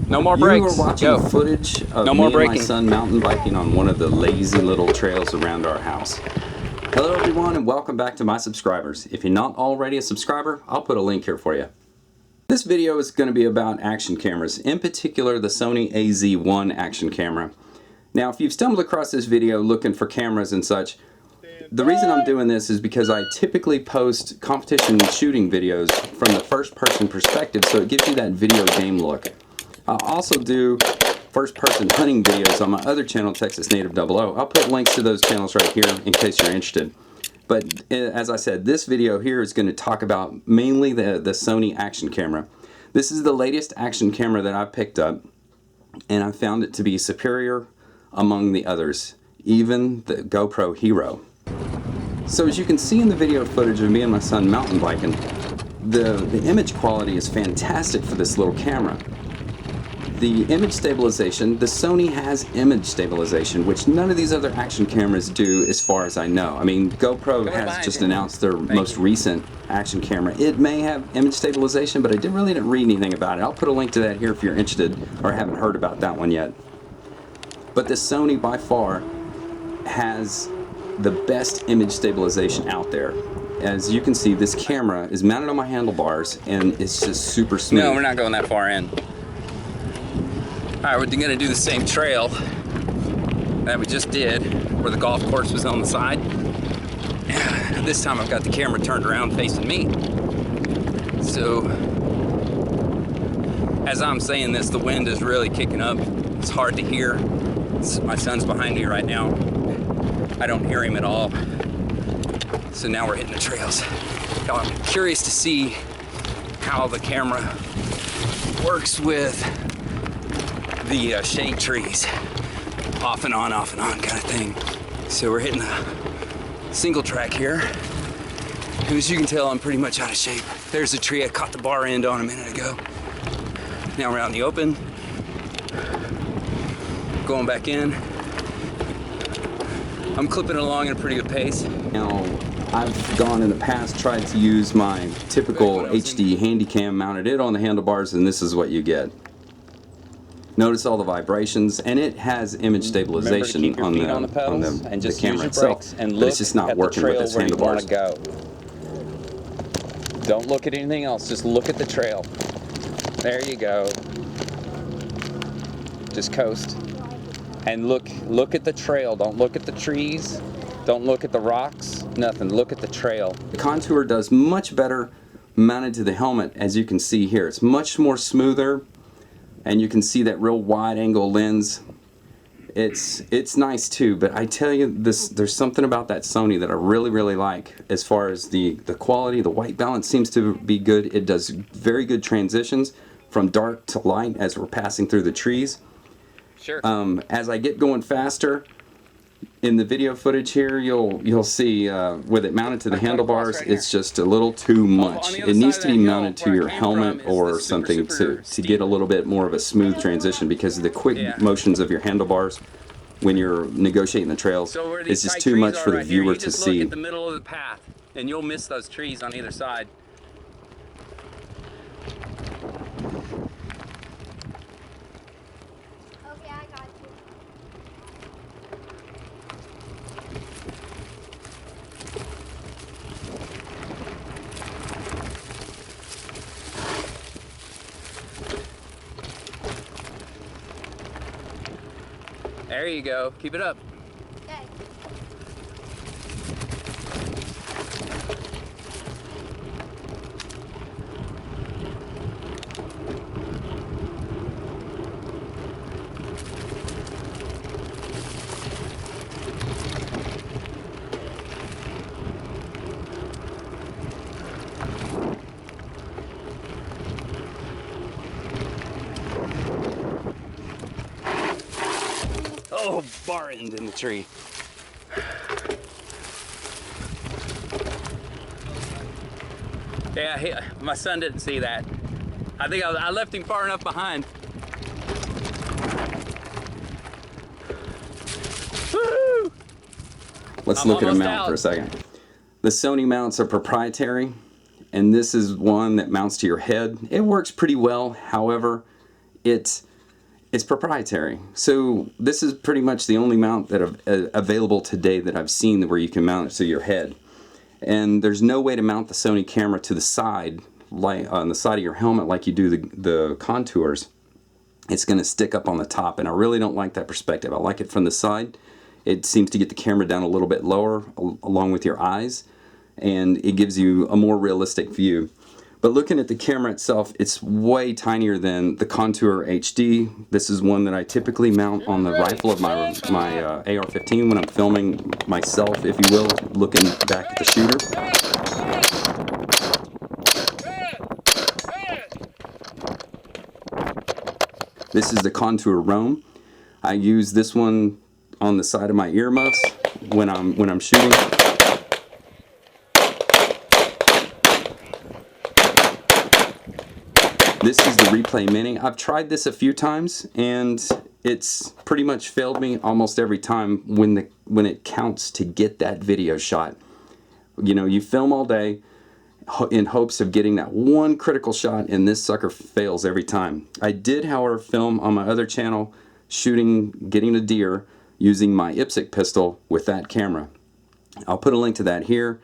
No more brakes. You are watching footage of no me more and braking. my son mountain biking on one of the lazy little trails around our house. Hello everyone and welcome back to my subscribers. If you're not already a subscriber, I'll put a link here for you. This video is going to be about action cameras, in particular the Sony AZ1 action camera. Now if you've stumbled across this video looking for cameras and such, the reason I'm doing this is because I typically post competition shooting videos from the first person perspective, so it gives you that video game look. I'll also do first person hunting videos on my other channel, Texas Native 00. I'll put links to those channels right here in case you're interested. But as I said, this video here is going to talk about mainly the Sony action camera. This is the latest action camera that I picked up, and I found it to be superior among the others, even the Gopro Hero. So as you can see in the video footage of me and my son mountain biking, the image quality is fantastic for this little camera. The image stabilization, the Sony has image stabilization, which none of these other action cameras do as far as I know. I mean, GoPro has just announced their most recent action camera. It may have image stabilization, but I didn't read anything about it. I'll put a link to that here if you're interested or haven't heard about that one yet. But the Sony by far has the best image stabilization out there. As you can see, this camera is mounted on my handlebars and it's just super smooth. No, we're not going that far in. Alright, we're gonna do the same trail that we just did, where the golf course was on the side. This time I've got the camera turned around facing me. So, as I'm saying this, the wind is really kicking up. It's hard to hear. My son's behind me right now. I don't hear him at all. So now we're hitting the trails. Now I'm curious to see how the camera works with the shade trees. Off and on kind of thing. So we're hitting a single track here. And as you can tell, I'm pretty much out of shape. There's a tree I caught the bar end on a minute ago. Now we're out in the open. Going back in. I'm clipping along at a pretty good pace. Now, I've gone in the past, tried to use my typical HD Handycam, mounted it on the handlebars, and this is what you get. Notice all the vibrations, and it has image stabilization on the camera itself, but it's just not working with its handlebars. Don't look at anything else, just look at the trail. There you go. Just coast. And look at the trail. Don't look at the trees. Don't look at the rocks. Nothing. Look at the trail. The contour does much better mounted to the helmet, as you can see here. It's much more smoother, and you can see that real wide angle lens. It's nice too, but I tell you, there's something about that Sony that I really like as far as the quality. The white balance seems to be good. It does very good transitions from dark to light as we're passing through the trees. Sure. As I get going faster, in the video footage here, you'll see with it mounted to the handlebars, it's just a little too much. It needs to be mounted to your helmet or something to get a little bit more of a smooth transition, because of the quick motions of your handlebars when you're negotiating the trails, it's just too much for the viewer to see. Look at the middle of the path, and you'll miss those trees on either side. There you go. Keep it up. Okay. Oh, bar end in the tree. Yeah, my son didn't see that. I think I left him far enough behind. Woo! Let's look at a mount for a second. The Sony mounts are proprietary, and this is one that mounts to your head. It works pretty well. However, it it's proprietary. So this is pretty much the only mount that available today that I've seen where you can mount it to your head. And there's no way to mount the Sony camera to the side, like on the side of your helmet like you do the contours. It's going to stick up on the top, and I really don't like that perspective. I like it from the side. It seems to get the camera down a little bit lower along with your eyes, and it gives you a more realistic view. But looking at the camera itself, it's way tinier than the Contour HD. This is one that I typically mount on the rifle of my AR-15 when I'm filming myself, if you will, looking back at the shooter. This is the Contour Roam. I use this one on the side of my earmuffs when I'm shooting. This is the Replay Mini. I've tried this a few times and it's pretty much failed me almost every time when it counts to get that video shot. You know, you film all day in hopes of getting that one critical shot, and this sucker fails every time. I did, however, film on my other channel getting a deer using my IPSC pistol with that camera. I'll put a link to that here.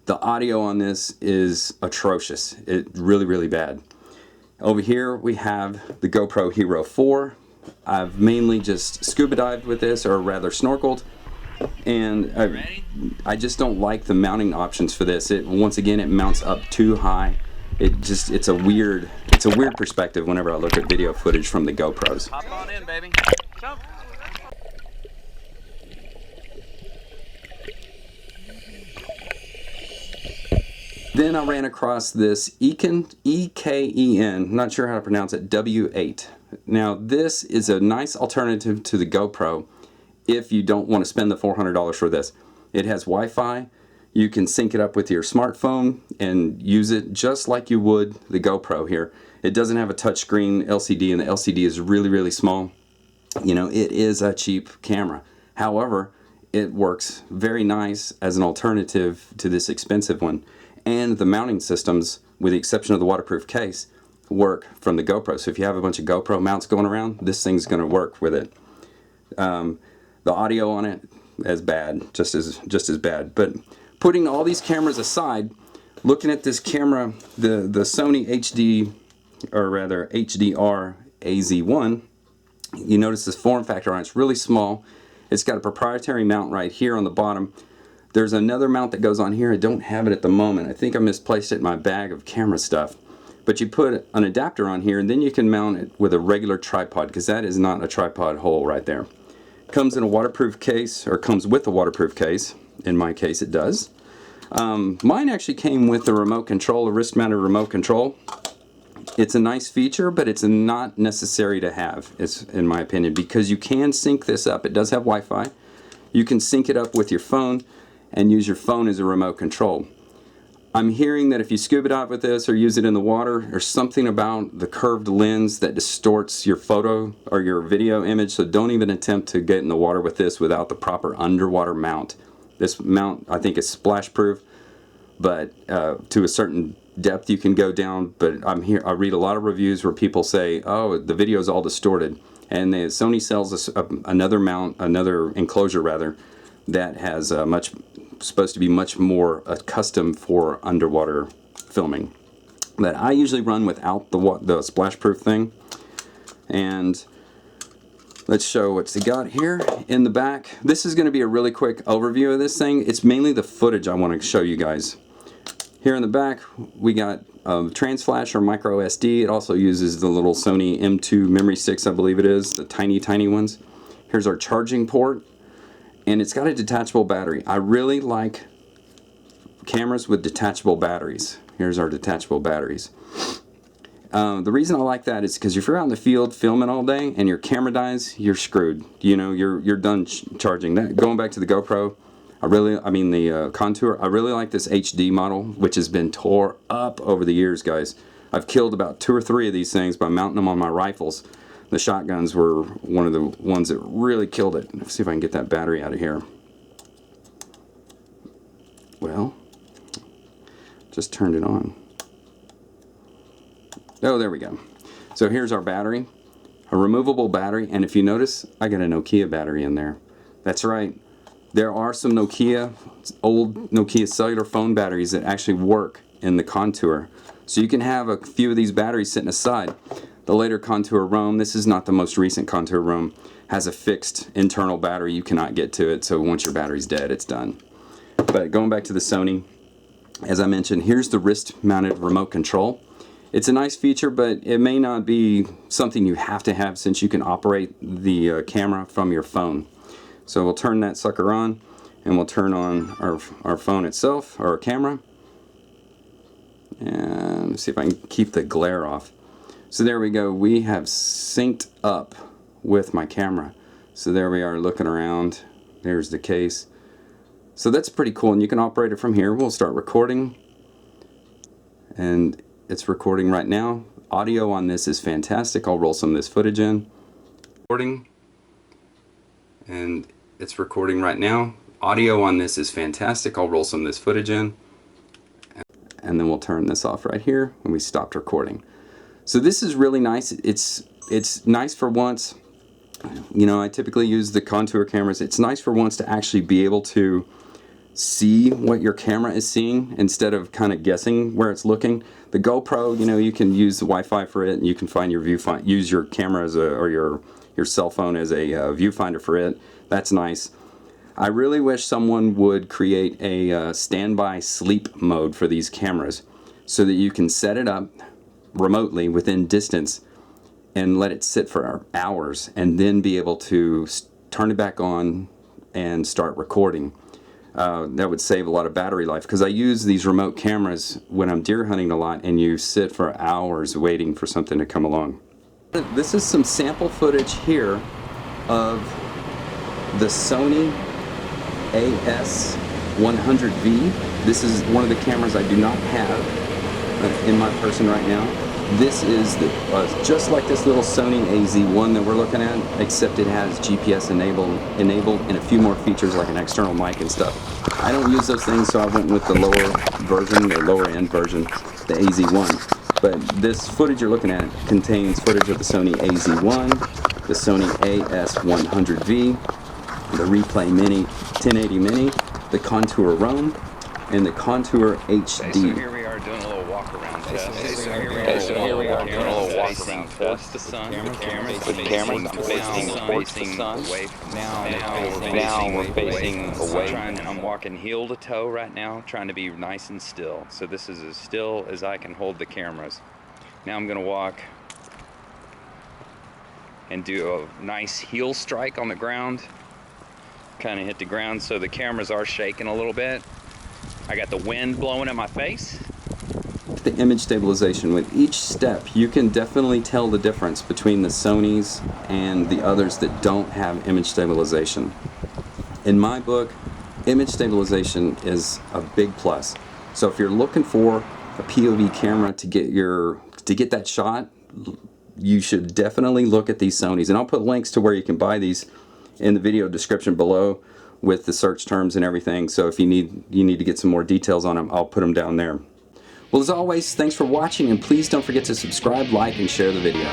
The audio on this is atrocious. It's really, really bad. Over here we have the GoPro Hero 4. I've mainly just scuba dived with this, or rather snorkeled, and I just don't like the mounting options for this. Once again, it mounts up too high. It's a weird perspective whenever I look at video footage from the GoPros. Hop on in, baby. Jump. Then I ran across this EKEN, not sure how to pronounce it, W8. Now this is a nice alternative to the GoPro if you don't want to spend the $400 for this. It has Wi-Fi. You can sync it up with your smartphone and use it just like you would the GoPro here. It doesn't have a touchscreen LCD, and the LCD is really, really small. You know, it is a cheap camera. However, it works very nice as an alternative to this expensive one. And the mounting systems, with the exception of the waterproof case, work from the GoPro. So if you have a bunch of GoPro mounts going around, this thing's going to work with it. The audio on it is bad, just as bad. But putting all these cameras aside, looking at this camera, the Sony HD, or rather HDR AZ1, you notice this form factor on it. It's really small. It's got a proprietary mount right here on the bottom. There's another mount that goes on here. I don't have it at the moment. I think I misplaced it in my bag of camera stuff. But you put an adapter on here, and then you can mount it with a regular tripod, because that is not a tripod hole right there. Comes in a waterproof case, or comes with a waterproof case. In my case, it does. Mine actually came with a remote control, a wrist-mounted remote control. It's a nice feature, but it's not necessary to have, in my opinion, because you can sync this up. It does have Wi-Fi. You can sync it up with your phone and use your phone as a remote control. I'm hearing that if you scuba dive with this or use it in the water, there's something about the curved lens that distorts your photo or your video image, so don't even attempt to get in the water with this without the proper underwater mount. This mount, I think, is splash proof, but to a certain depth you can go down. But I read a lot of reviews where people say, oh, the video is all distorted, and Sony sells us another mount, another enclosure rather, that has supposed to be much more custom for underwater filming, that I usually run without the splash proof thing. And let's show what's got here in the back. This is going to be a really quick overview of this thing. It's mainly the footage I want to show you guys. Here in the back we got trans flash or micro SD. It also uses the little Sony M2 memory sticks, I believe it is, the tiny ones. Here's our charging port, and it's got a detachable battery. I really like cameras with detachable batteries. Here's our detachable batteries. The reason I like that is because if you're out in the field filming all day and your camera dies, you're screwed. You know, you're done charging. That, going back to the GoPro, the Contour, I really like this HD model, which has been tore up over the years, guys. I've killed about 2 or 3 of these things by mounting them on my rifles. The shotguns were one of the ones that really killed it. Let's see if I can get that battery out of here. Well, just turned it on. Oh, there we go. So here's our battery. a removable battery, and if you notice, I got a Nokia battery in there. That's right. There are some Nokia, old Nokia cellular phone batteries that actually work in the Contour. So you can have a few of these batteries sitting aside. The later Contour Roam, this is not the most recent Contour Roam, has a fixed internal battery. You cannot get to it, so once your battery's dead, it's done. But going back to the Sony, as I mentioned, here's the wrist-mounted remote control. It's a nice feature, but it may not be something you have to have since you can operate the camera from your phone. So we'll turn that sucker on, and we'll turn on our phone itself, or our camera. And let's see if I can keep the glare off. So there we go. We have synced up with my camera. So there we are looking around. There's the case. So that's pretty cool, and you can operate it from here. We'll start recording, and it's recording right now. Audio on this is fantastic. I'll roll some of this footage in. Recording, and it's recording right now. Audio on this is fantastic. I'll roll some of this footage in, and then we'll turn this off right here when we stopped recording. So this is really nice. It's nice for once. You know, I typically use the Contour cameras. It's nice for once to actually be able to see what your camera is seeing instead of kind of guessing where it's looking. The GoPro, you know, you can use the Wi-Fi for it, and you can find your viewfinder, use your camera as or your cell phone as a viewfinder for it. That's nice. I really wish someone would create a standby sleep mode for these cameras so that you can set it up remotely within distance and let it sit for hours and then be able to turn it back on and start recording. That would save a lot of battery life, because I use these remote cameras when I'm deer hunting a lot, and you sit for hours waiting for something to come along. This is some sample footage here of the Sony AS100V. This is one of the cameras I do not have in my person right now. This is just like this little Sony AZ1 that we're looking at, except it has GPS enabled and a few more features like an external mic and stuff. I don't use those things, so I went with the lower version, the lower end version, the AZ1. But this footage you're looking at contains footage of the Sony AZ1, the Sony AS100V, the Replay Mini 1080 Mini, the Contour Roam, and the Contour HD. Okay, so here we are doing a little walk around test. Here we are doing a little walk around test. The sun, the camera's facing towards the sun. Now we're facing away. And I'm walking heel to toe right now, trying to be nice and still. So this is as still as I can hold the cameras. Now I'm going to walk and do a nice heel strike on the ground. Kind of hit the ground, so the cameras are shaking a little bit. I got the wind blowing in my face. The image stabilization, with each step you can definitely tell the difference between the Sonys and the others that don't have image stabilization. In my book, image stabilization is a big plus. So if you're looking for a POV camera to get that shot, you should definitely look at these Sonys, and I'll put links to where you can buy these in the video description below with the search terms and everything. So if you need to get some more details on them, I'll put them down there. Well, as always, thanks for watching, and please don't forget to subscribe, like, and share the video.